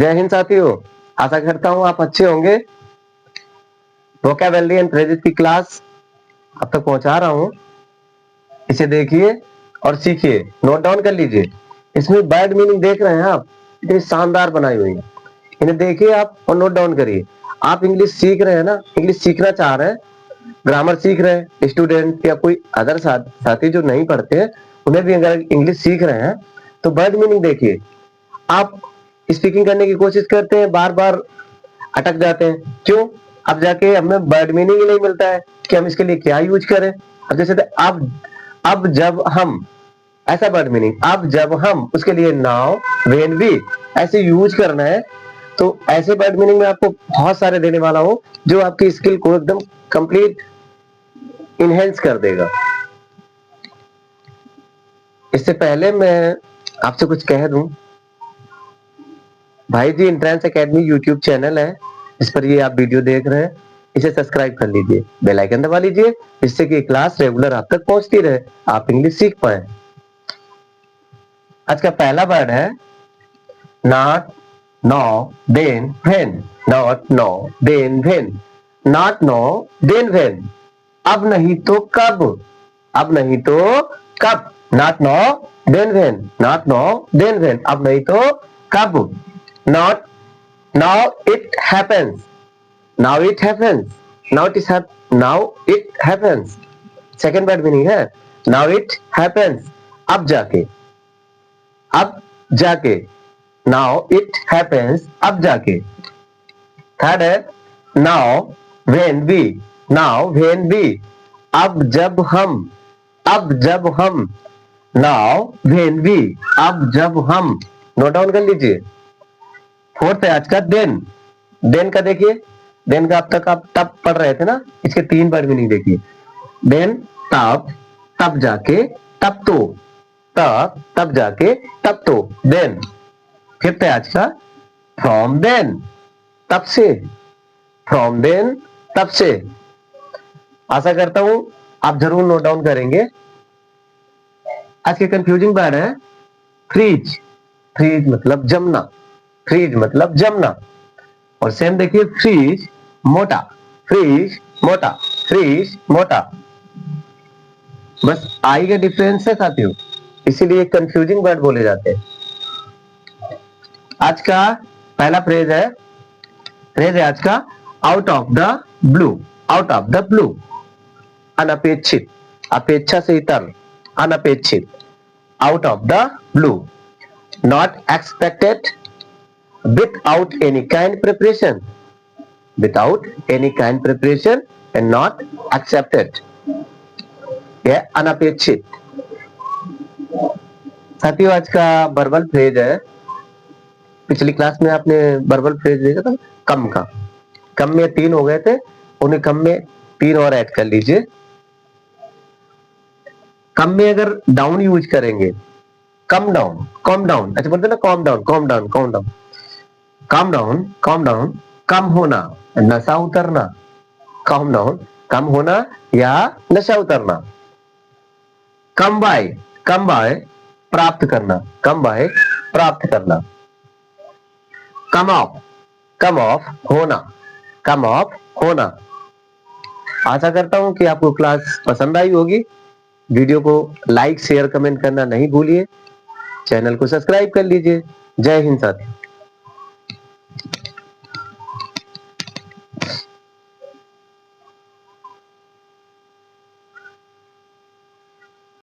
जय हिंद साथियों, आशा करता हूँ आप अच्छे होंगे। वोकैबुलरी एंड फ्रेजेस की क्लास अब तक पहुंचा रहा हूँ। इसे देखिए और सीखिए, नोट डाउन कर लीजिए। इसमें वर्ड मीनिंग देख रहे हैं आप, इतनी शानदार बनाई हुई है। इन्हें देखिए आप और नोट डाउन करिए। आप इंग्लिश सीख रहे हैं ना, इंग्लिश सीखना चाह रहे हैं, ग्रामर सीख रहे हैं, स्टूडेंट या कोई अदर साथी जो नहीं पढ़ते हैं, उन्हें भी अगर इंग्लिश सीख रहे हैं तो वर्ड मीनिंग देखिए। आप स्पीकिंग करने की कोशिश करते हैं, बार बार अटक जाते हैं, क्यों? अब जाके हमें वर्ड मीनिंग ही नहीं मिलता है कि हम इसके लिए क्या यूज करें। अब जैसे अब जब हम, ऐसा वर्ड मीनिंग, अब जब हम, उसके लिए नाउ, व्हेन भी ऐसे यूज करना है। तो ऐसे वर्ड मीनिंग में आपको बहुत सारे देने वाला हूं जो आपकी स्किल को एकदम कंप्लीट इनहेंस कर देगा। इससे पहले मैं आपसे कुछ कह दूं, भाई जी एंट्रेंस एकेडमी यूट्यूब चैनल है, इस पर ये आप वीडियो देख रहे हैं, इसे सब्सक्राइब कर लीजिए, बेल आइकन दबा लीजिए, जिससे कि क्लास रेगुलर आप तक पहुंचती रहे, आप इंग्लिश सीख पाए। आज का पहला वर्ड है not, no, then, when. Not, no, then, when. Not, no, then, when. अब नहीं तो कब, अब नहीं तो कब। Not, no, then, when. Not, no, then, when. अब नहीं तो कब। Not, now it happens. Now it happens. Now it happens. Second word meaning है नाउ इट हैपेंस, अब जाके, अब जाके। नाउ इट हैपेंस, अब जाके। थर्ड है now when we. Now when we, अब जब हम, अब जब हम। नाउ व्हेन वी, अब जब हम। नोट डाउन कर लीजिए। फोर्थ है आज का देन। देन का देखिए, देन का अब तक आप तब पढ़ रहे थे ना, इसके तीन वर्ड मीनिंग देखिए। देन तब, तब जाके, तब तो। तब, तब जाके, तब तो, देन। फिफ्थ है आज का फ्रॉम देन, तब से। फ्रॉम देन, तब से। आशा करता हूं आप जरूर नोट डाउन करेंगे। आज के कंफ्यूजिंग वर्ड है फ्रीज। फ्रीज मतलब जमना, फ्रीज मतलब जमना। और सेम देखिए फ्रीज मोटा, फ्रीज मोटा, फ्रीज मोटा। बस आई का डिफरेंस है साथियों, इसीलिए कंफ्यूजिंग वर्ड बोले जाते हैं। आज का पहला फ्रेज है आज का out of the blue. Out of the blue, अनपेक्षित, अपेक्षा से इतर, अनपेक्षित। Out of the blue. Not expected, without any kind preparation, without any kind preparation and not accepted, यह अनपेक्षित। साथियों आज का वर्बल फ्रेज है, पिछली क्लास में आपने वर्बल फ्रेज देखा था कम का। कम में तीन हो गए थे, उन्हें कम में तीन और ऐड कर लीजिए। कम में अगर डाउन यूज करेंगे, कम डाउन, कम डाउन, अच्छा बोलते ना come down, come down, come down. Come down, come down, कम होना, नशा उतरना। कम डाउन, कम होना या नशा उतरना। कम बाय, प्राप्त करना, कम बाय, प्राप्त करना। कम ऑफ होना, कम ऑफ होना। आशा करता हूं कि आपको क्लास पसंद आई होगी। वीडियो को लाइक, शेयर, कमेंट करना नहीं भूलिए। चैनल को सब्सक्राइब कर लीजिए। जय हिंद साथियों।